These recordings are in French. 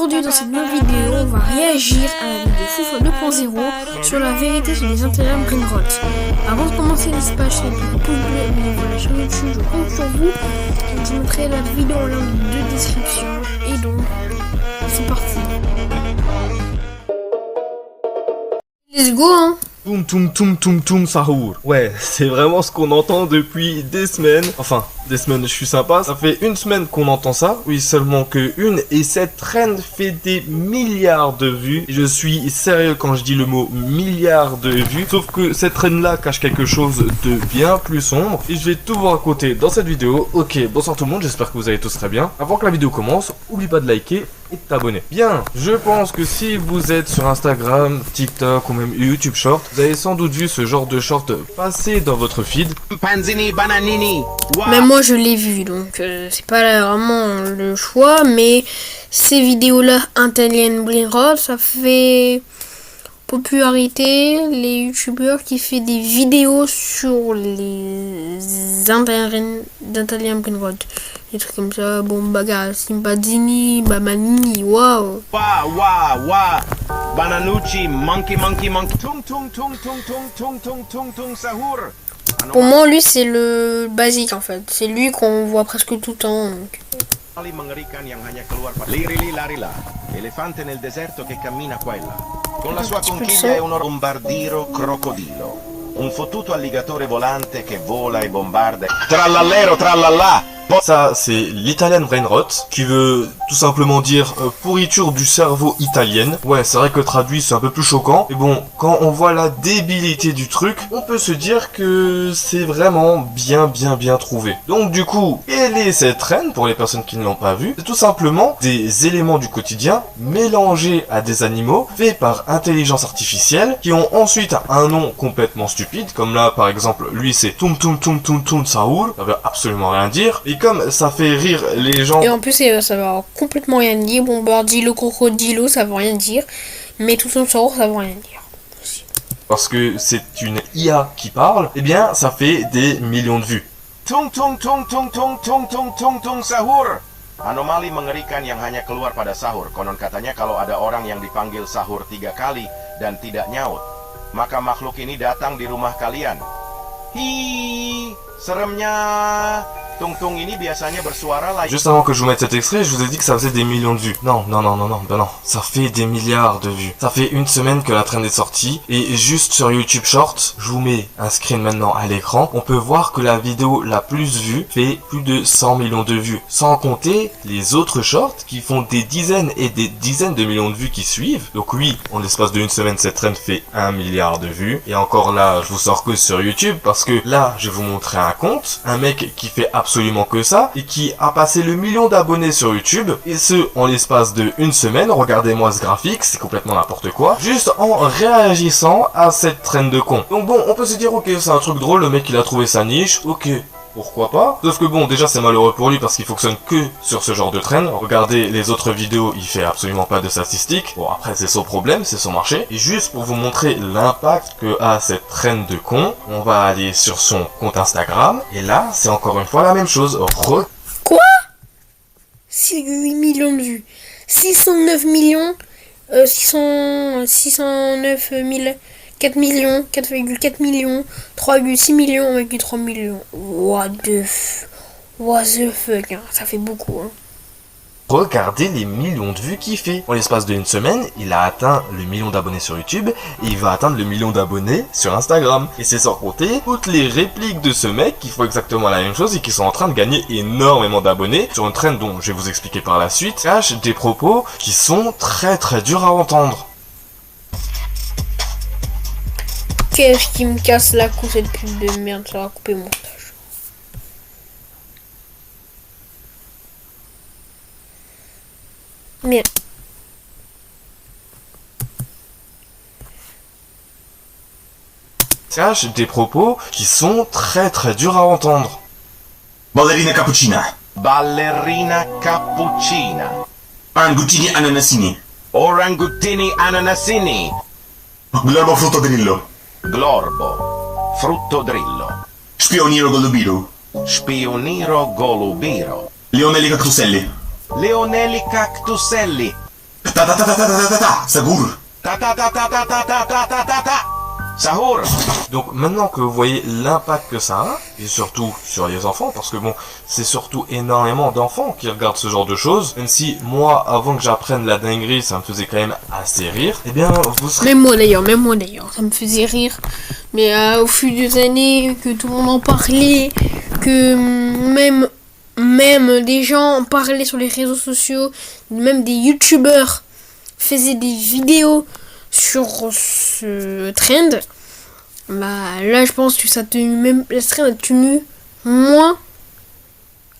Aujourd'hui dans cette nouvelle vidéo, on va réagir à la vidéo Foufa 2.0 sur la vérité sur les intérêts Brainrot. Avant de commencer, n'hésitez pas à acheter le pouce bleu, abonnez-vous à la chaîne YouTube, je compte sur vous. Je vous mettrai la vidéo en lien de description. Et donc, c'est parti. Let's go hein. Toum toum toum toum toum Sahour. Ouais, c'est vraiment ce qu'on entend depuis des semaines. Enfin, des semaines, je suis sympa. Ça fait une semaine qu'on entend ça. Oui, seulement que une. Et cette trend fait des milliards de vues. Et je suis sérieux quand je dis le mot milliards de vues. Sauf que cette trend-là cache quelque chose de bien plus sombre. Et je vais tout vous raconter dans cette vidéo. Ok, bonsoir tout le monde, j'espère que vous allez tous très bien. Avant que la vidéo commence, oublie pas de liker et de t'abonner. Bien, je pense que si vous êtes sur Instagram, TikTok ou même YouTube Short, vous avez sans doute vu ce genre de short passer dans votre feed. Panzini bananini. Wow. Même moi je l'ai vu, donc c'est pas vraiment le choix, mais ces vidéos-là, Italian Brainrot, ça fait popularité les youtubeurs qui font des vidéos sur les d'Italian Brainrot. Des trucs comme ça, Bombaga, Simpazzini, Bamanini, waouh. Wow. Bananucci, monkey. Tung sahur. Pour moi, lui, c'est le basique en fait. C'est lui qu'on voit presque tout le temps. Donc. Mengerikan yang hanya keluar lirili larila, elefante nel deserto che cammina qua e là. Con la sua conchiglia è un bombardiro crocodilo. Un fottuto alligatore volante che vola e bombarda. Trallallero, trallallà. Ça, c'est l'Italian Brainrot, qui veut tout simplement dire pourriture du cerveau italienne. Ouais, c'est vrai que traduit, c'est un peu plus choquant. Mais bon, quand on voit la débilité du truc, on peut se dire que c'est vraiment bien trouvé. Donc du coup, quelle est cette trend pour les personnes qui ne l'ont pas vu? C'est tout simplement des éléments du quotidien mélangés à des animaux, faits par intelligence artificielle, qui ont ensuite un nom complètement stupide, comme là, par exemple, lui c'est Toum Sahour, ça veut absolument rien dire. Et comme ça fait rire les gens... Et en plus, ça va complètement rien dire. Bombardilo, crocodilo, ça veut rien dire. Mais tout son sort, ça veut rien dire. Parce que c'est une IA qui parle, eh bien, ça fait des millions de vues. Tung sahur. Anomali mengerikan yang hanya keluar pada sahur. Konon katanya kalau ada orang yang dipanggil sahur 3 kali dan tidak nyaut, maka makhluk ini datang di rumah kalian. Hi, seremnya. Tung ini biasanya bersuara like... Juste avant que je vous mette cet extrait, je vous ai dit que ça faisait des millions de vues. Non, ça fait des milliards de vues. Ça fait une semaine que la trend est sortie, et juste sur YouTube Short, je vous mets un screen maintenant à l'écran, on peut voir que la vidéo la plus vue fait plus de 100 millions de vues. Sans compter les autres shorts qui font des dizaines et des dizaines de millions de vues qui suivent. Donc oui, en l'espace d'une semaine, cette trend fait 1 milliard de vues. Et encore là, je vous sors que sur YouTube, parce que là, je vais vous montrer un compte, un mec qui fait absolument que ça et qui a passé le 1 million d'abonnés sur YouTube, et ce en l'espace de une semaine. Regardez-moi ce graphique, c'est complètement n'importe quoi, juste en réagissant à cette trend de con. Donc bon, on peut se dire ok, c'est un truc drôle, le mec il a trouvé sa niche, ok, pourquoi pas. Sauf que bon, déjà c'est malheureux pour lui parce qu'il fonctionne que sur ce genre de trend. Regardez les autres vidéos, il fait absolument pas de statistiques. Bon, après c'est son problème, c'est son marché. Et juste pour vous montrer l'impact que a cette trend de con, on va aller sur son compte Instagram. Et là, c'est encore une fois la même chose. Quoi? 8 millions de vues. 609 millions. 609 000. 4 millions, 4,4 millions, 3,6 millions, 1,3 millions. What the fuck, hein. Ça fait beaucoup, hein. Regardez les millions de vues qu'il fait. En l'espace d'une semaine, il a atteint le 1 million d'abonnés sur YouTube et il va atteindre le 1 million d'abonnés sur Instagram. Et c'est sans compter toutes les répliques de ce mec qui font exactement la même chose et qui sont en train de gagner énormément d'abonnés sur une trend dont je vais vous expliquer par la suite, cache des propos qui sont très durs à entendre. Qu'est-ce qui me casse la cou cette pub de merde, ça va couper mon montage. Merde. Cache des propos qui sont très durs à entendre. Ballerina cappuccina. Ballerina cappuccina. Orangutini ananasini. Orangutini ananasini. Glorbo fruttodrillo. Glorbo. Fruttodrillo. Spioniro golubiro. Spioniro golubiro. Leonelli cactuselli. Leonelli cactuselli. Ta ta ta ta ta ta ta ta. Sagour. Ta ta ta ta ta ta ta ta ta ta ta. Sahur. Donc maintenant que vous voyez l'impact que ça a, et surtout sur les enfants, parce que bon, c'est surtout énormément d'enfants qui regardent ce genre de choses, même si moi, avant que j'apprenne la dinguerie, ça me faisait quand même assez rire, eh bien, vous serez... Même moi d'ailleurs, ça me faisait rire. Mais au fil des années, que tout le monde en parlait, que même des gens en parlaient sur les réseaux sociaux, même des youtubeurs faisaient des vidéos sur ce trend, bah là je pense que ça a tenu, même la trend a tenu moins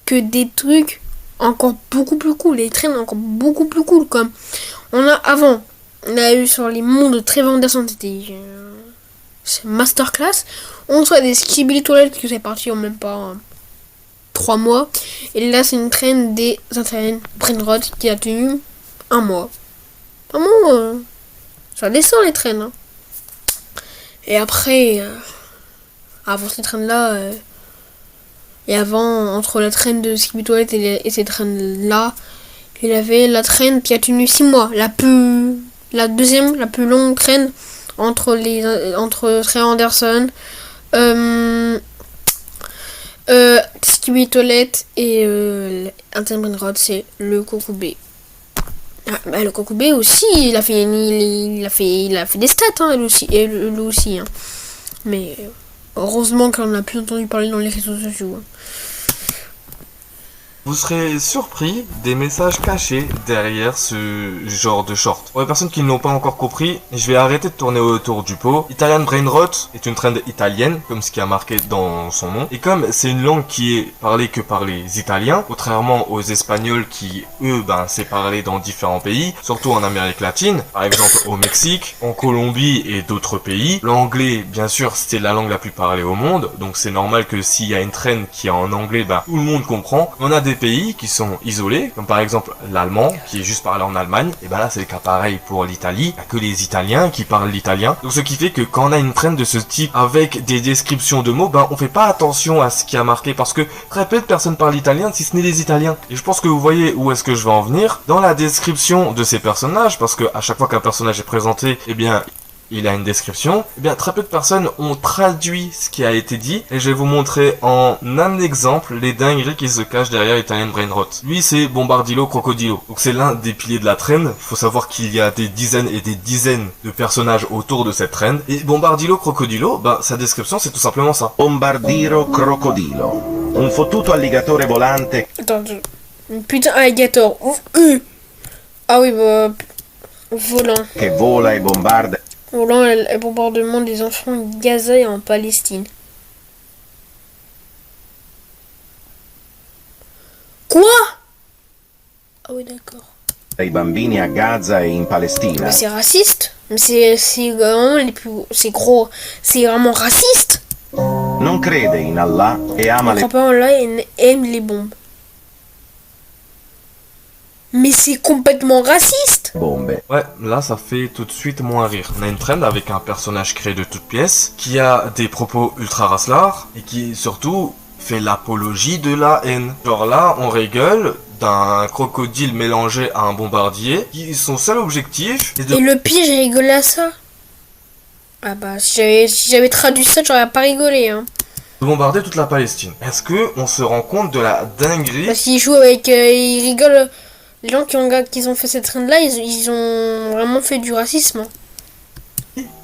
que des trucs encore beaucoup plus cool, les trends encore beaucoup plus cool, comme on a eu sur les mondes de Trevor Anderson, c'était masterclass, on soit des skibidi toilettes que c'est parti en même pas 3 mois, et là c'est une trend des Italiennes Brainrot qui a tenu un mois. Ça descend les traînes. Hein. Et après, avant ces traînes-là, et avant, entre la traîne de Skibidi Toilet et ces traînes-là, il y avait la traîne qui a tenu 6 mois. La deuxième, la plus longue traîne entre Trey Anderson, Skibidi Toilet et Anthony Rod, c'est le Kokubé. Ah, bah, le Kokubé aussi, il a fait des stats, hein, lui aussi. Hein. Mais heureusement qu'on n'a plus entendu parler dans les réseaux sociaux. Hein. Vous serez surpris des messages cachés derrière ce genre de short. Pour les personnes qui ne l'ont pas encore compris, je vais arrêter de tourner autour du pot. Italian Brain Rot est une trend italienne, comme ce qui a marqué dans son nom. Et comme c'est une langue qui est parlée que par les Italiens, contrairement aux Espagnols qui, eux, c'est parlé dans différents pays, surtout en Amérique latine, par exemple au Mexique, en Colombie et d'autres pays. L'anglais, bien sûr, c'est la langue la plus parlée au monde, donc c'est normal que s'il y a une trend qui est en anglais, tout le monde comprend. On a des pays qui sont isolés, comme par exemple l'allemand, qui est juste parlé en Allemagne, et là c'est le cas pareil pour l'Italie, il n'y a que les Italiens qui parlent l'italien, donc ce qui fait que quand on a une trend de ce type avec des descriptions de mots, on fait pas attention à ce qui a marqué, parce que très peu de personnes parlent italien si ce n'est les Italiens, et je pense que vous voyez où est-ce que je vais en venir, dans la description de ces personnages, parce que à chaque fois qu'un personnage est présenté, il a une description, très peu de personnes ont traduit ce qui a été dit, et je vais vous montrer en un exemple les dingueries qui se cachent derrière Italian Brain Rot. Lui, c'est Bombardilo Crocodilo. Donc c'est l'un des piliers de la trend. Il faut savoir qu'il y a des dizaines et des dizaines de personnages autour de cette trend. Et Bombardilo Crocodilo, sa description, c'est tout simplement ça. Bombardiro Crocodilo. Un fottuto alligatore volante. Attends, putain, alligator. Ah oui, volant. Che vola e bombarda. Volant le bombardement des enfants de Gaza et en Palestine. Quoi? Ah oui, d'accord. I bambini a Gaza e in Palestina. Mais c'est raciste. Mais c'est vraiment c'est vraiment raciste. Non crede in Allah e ama Il le... croit pas en Allah et aime les bombes. Mais c'est complètement raciste. bombe. Ouais, là ça fait tout de suite moins rire. On a une trend avec un personnage créé de toutes pièces, qui a des propos ultra racelards, et qui surtout fait l'apologie de la haine. Genre là, on rigole d'un crocodile mélangé à un bombardier, qui son seul objectif est de... Et le pire, j'ai rigolé à ça. Ah bah, si j'avais traduit ça, j'aurais pas rigolé, hein. bombarder toute la Palestine. Est-ce que on se rend compte de la dinguerie? Parce qu'ils jouent avec... ils rigolent... Les gens qui ont fait cette trend là, ils ont vraiment fait du racisme.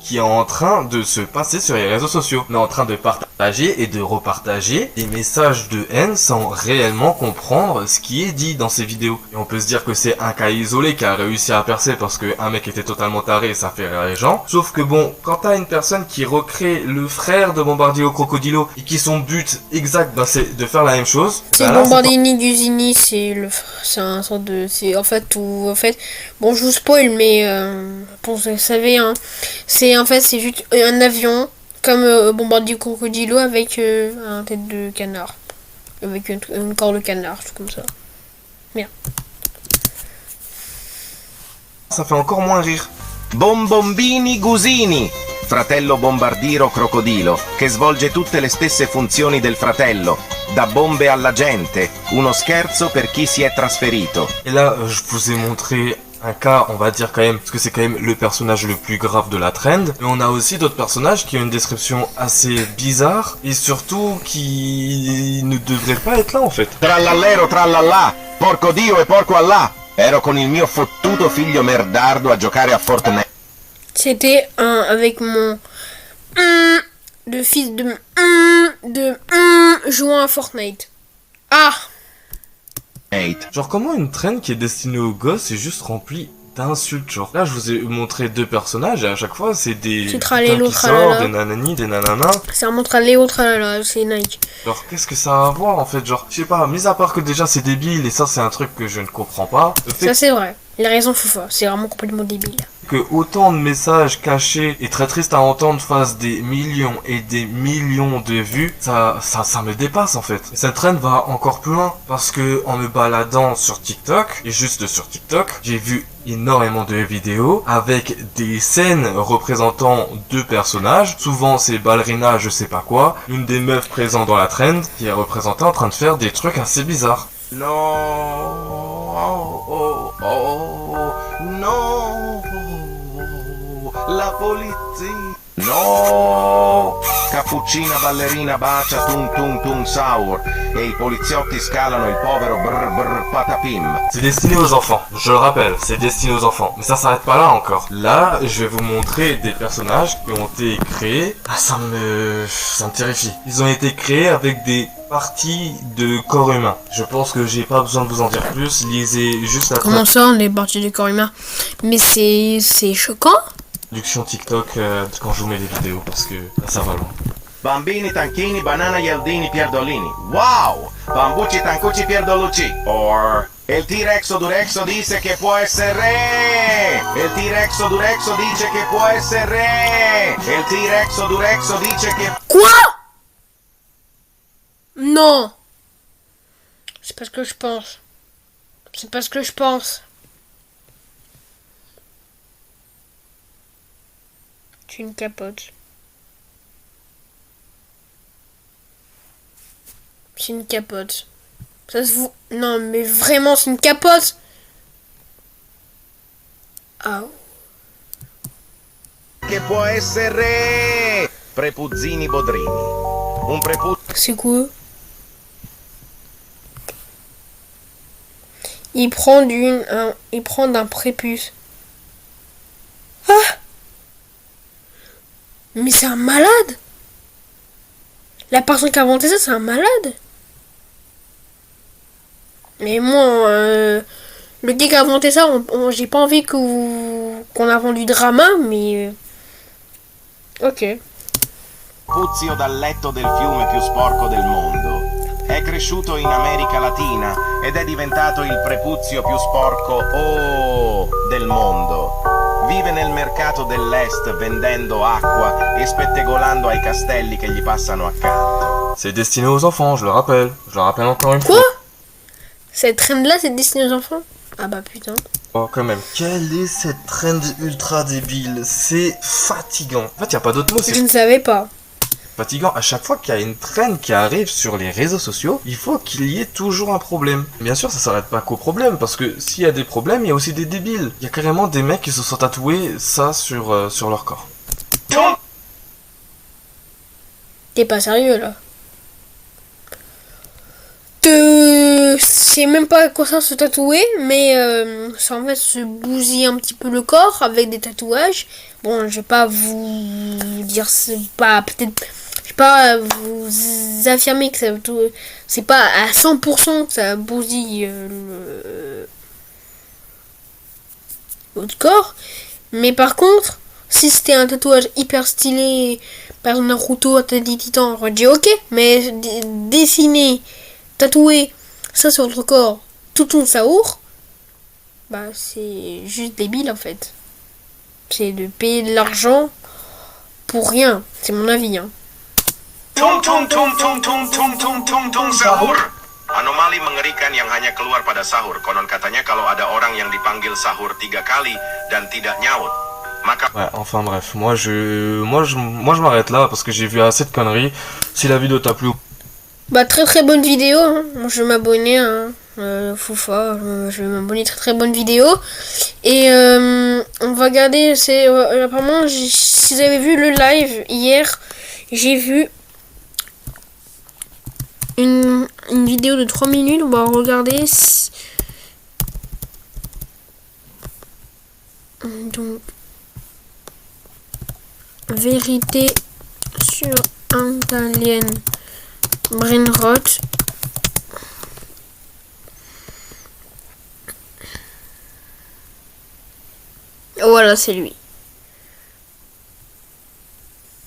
Qui est en train de se passer sur les réseaux sociaux. On est en train de partager et de repartager des messages de haine sans réellement comprendre ce qui est dit dans ces vidéos. Et on peut se dire que c'est un cas isolé qui a réussi à percer parce qu'un mec était totalement taré et ça fait rire les gens. Sauf que bon, quand t'as une personne qui recrée le frère de Bombardilo Crocodilo et qui son but exact, c'est de faire la même chose. C'est Bombardini Gusini, c'est un sorte de... C'est en fait, bon je vous spoil mais pour vous savez, hein, c'est juste un avion comme Bombardier Crocodilo avec un tête de canard. Avec un corps de canard, tout comme ça. Merde. Ça fait encore moins rire. Bombombini Gusini, fratello Bombardiro Crocodilo, che svolge tutte le stesse funzioni del fratello, da bombe alla gente, uno scherzo per chi si è trasferito. Et là, je vous ai montré un cas, on va dire quand même, parce que c'est quand même le personnage le plus grave de la trend. Mais on a aussi d'autres personnages qui ont une description assez bizarre et surtout qui ne devraient pas être là en fait. Trallallero trallallà, porco Dio e porco Allah. Ero con il mio fottuto figlio merdardo a giocare a Fortnite. C'était un avec mon de fils de jouant à Fortnite. Ah! Genre comment une trend qui est destinée aux gosses est juste remplie d'insultes. Genre là je vous ai montré deux personnages et à chaque fois c'est des Tralelo, putains qui tralala. sortent, des nanani, des nananas. C'est un montre à Léo Tralala, c'est Nike. Genre qu'est-ce que ça a à voir en fait? Genre je sais pas, mis à part que déjà c'est débile et ça c'est un truc que je ne comprends pas. Le fait Ça c'est vrai. Il a raison Foufa, c'est vraiment complètement débile. que autant de messages cachés et très tristes à entendre fassent des millions et des millions de vues, ça me dépasse en fait. Et cette trend va encore plus loin parce que en me baladant sur TikTok, et juste sur TikTok, j'ai vu énormément de vidéos avec des scènes représentant deux personnages. Souvent c'est ballerina je sais pas quoi, une des meufs présentes dans la trend qui est représentée en train de faire des trucs assez bizarres. No, no, la polizia. No, cappuccina ballerina bacia tung tung tung saur e i poliziotti scalano il povero brr brr patapim. C'est destiné aux enfants, je le rappelle, c'est destiné aux enfants. Mais ça s'arrête pas là encore. Là, je vais vous montrer des personnages qui ont été créés. Ah, ça me terrifie. Ils ont été créés avec des parties de corps humain. Je pense que j'ai pas besoin de vous en dire plus. Lisez juste la Comment ça, on est parti du corps humain? Mais c'est choquant. traduction TikTok quand je vous mets les vidéos parce que là, ça va loin. Bambini, tanchini, banana, ialdini, pierdolini. Wow! Bambucci, tancucci, pierdolucci. Or... El T-Rex Durexo dice que può essere re. El T-Rex Durexo dice que può essere re. El T-Rex Durexo dice que... Quoi? Non. C'est pas ce que je pense. C'est pas ce que je pense. C'est une capote. C'est une capote. Ça se voit. Non, mais vraiment, c'est une capote. Ah. Che può essere re. Prepuzzini Bodrini. Un prepuzzo... C'est quoi? Il prend d'un prépuce. Ah! Mais c'est un malade! La personne qui a inventé ça, c'est un malade! Mais moi, le gars qui a inventé ça, j'ai pas envie qu'on invente du drama, mais... Ok. Puzio dal letto del fiume più sporco del mondo. È cresciuto in America Latina ed è diventato il prepuzio più sporco del mondo. Vive nel mercato dell'est vendendo acqua e spettegolando ai castelli che gli passano accanto. C'est destiné aux enfants, je le rappelle. Je le rappelle encore une Quoi? fois. Cette trend-là, c'est destiné aux enfants? Ah bah putain. Oh, quand même. Quelle est cette trend ultra débile? C'est fatigant. En fait, y a pas d'autre mot, c'est Je ne savais pas. fatigant. À chaque fois qu'il y a une trend qui arrive sur les réseaux sociaux, il faut qu'il y ait toujours un problème. Bien sûr, ça s'arrête pas qu'au problème, parce que s'il y a des problèmes, il y a aussi des débiles. Il y a carrément des mecs qui se sont tatoués ça sur leur corps. T'es pas sérieux là? Je sais même pas à quoi ça se tatouer, mais ça en fait se bousiller un petit peu le corps avec des tatouages. Bon, je vais pas vous dire, c'est pas peut-être, je vais pas vous affirmer que ça, c'est pas à 100% que ça bousille votre corps, mais par contre, si c'était un tatouage hyper stylé, par exemple Naruto, Attaque des Titans, j'aurais dit ok, mais dessiner, tatouer ça sur votre corps, tout ton saour, bah c'est juste débile en fait. C'est de payer de l'argent pour rien, c'est mon avis hein. Tung tung tung tung tung tung tung tung tung sahur. Anomali mengerikan yang hanya keluar pada sahur. Konon katanya kalau ada orang yang dipanggil sahur 3 kali dan tidak nyaut, maka... Ouais, enfin bref, moi je m'arrête là parce que j'ai vu assez de conneries. Si la vidéo t'a plu, Bah très très bonne vidéo, hein. Moi, je vais m'abonner hein. Foufa, je vais m'abonner, très bonne vidéo. Et on va regarder, apparemment, si vous avez vu le live hier, j'ai vu une vidéo de 3 minutes, on va regarder. Donc, vérité sur Italian Brainrot. Voilà, c'est lui.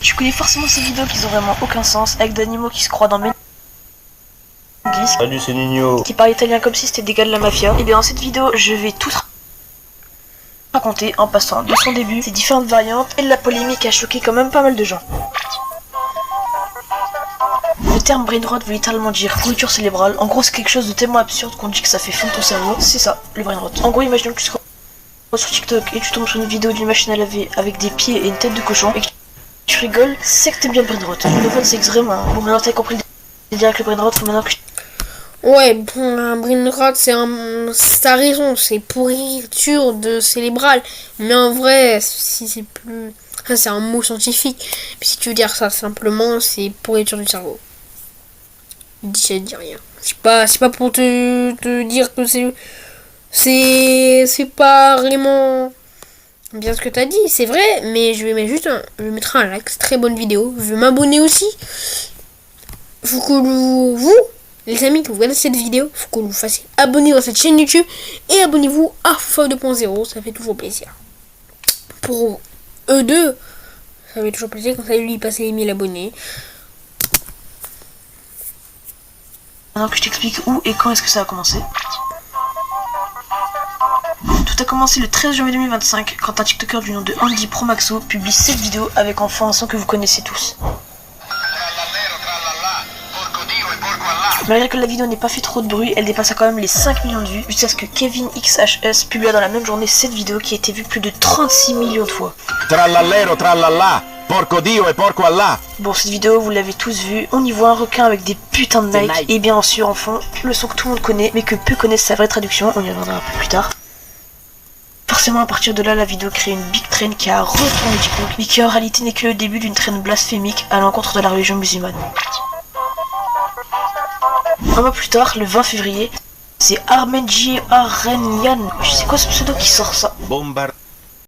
Tu connais forcément ces vidéos qui ont vraiment aucun sens, avec d'animaux qui se croient dans mes... Salut, c'est Nino. Qui parle italien comme si c'était des gars de la mafia. Et bien dans cette vidéo, je vais tout raconter en passant de son début, ses différentes variantes et de la polémique a choqué quand même pas mal de gens. Le terme brainrot veut littéralement dire pourriture cérébrale. En gros, c'est quelque chose de tellement absurde qu'on dit que ça fait fondre ton cerveau. C'est ça, le brainrot. En gros, imaginons que tu scrolles sur TikTok et tu tombes sur une vidéo d'une machine à laver avec des pieds et une tête de cochon et que tu rigoles, c'est que t'es bien brainrot. Le fait, c'est extrêmement. Bon, maintenant t'as compris le délire avec le brainrot, faut maintenant que Ouais, bon, un brainrot, t'as raison, c'est pourriture de cérébrale. Mais en vrai, si c'est plus... Ça, c'est un mot scientifique. Puis si tu veux dire ça simplement, c'est pourriture du cerveau. Je dis rien. C'est pas pour te dire que c'est pas vraiment bien ce que t'as dit, c'est vrai, mais je vais mettre un like, très bonne vidéo. Je vais m'abonner aussi. Faut que vous, les amis, que vous regardez cette vidéo, faut que vous fassiez abonner à cette chaîne YouTube et abonnez-vous à Foufa 2.0, ça fait toujours plaisir. Pour eux deux, ça fait toujours plaisir quand ça lui passer les 1000 abonnés. maintenant que je t'explique où et quand est-ce que ça a commencé. Tout a commencé le 13 janvier 2025 quand un TikToker du nom de Andy Promaxo publie cette vidéo avec enfant un son que vous connaissez tous. Malgré que la vidéo n'ait pas fait trop de bruit, elle dépassa quand même les 5 millions de vues jusqu'à ce que Kevin XHS publia dans la même journée cette vidéo qui a été vue plus de 36 millions de fois. Trallallero, trallalla, porco Dio et porco Allah. Bon, cette vidéo, vous l'avez tous vue, on y voit un requin avec des putains de Nike, et bien sûr en fond, le son que tout le monde connaît, mais que peu connaissent sa vraie traduction, on y reviendra un peu plus tard. Forcément, à partir de là, la vidéo crée une big trend qui a retourné TikTok, mais qui en réalité n'est que le début d'une trend blasphémique à l'encontre de la religion musulmane. Un mois plus tard, le 20 février, c'est Armenji Arenyan, je sais quoi ce pseudo qui sort ça.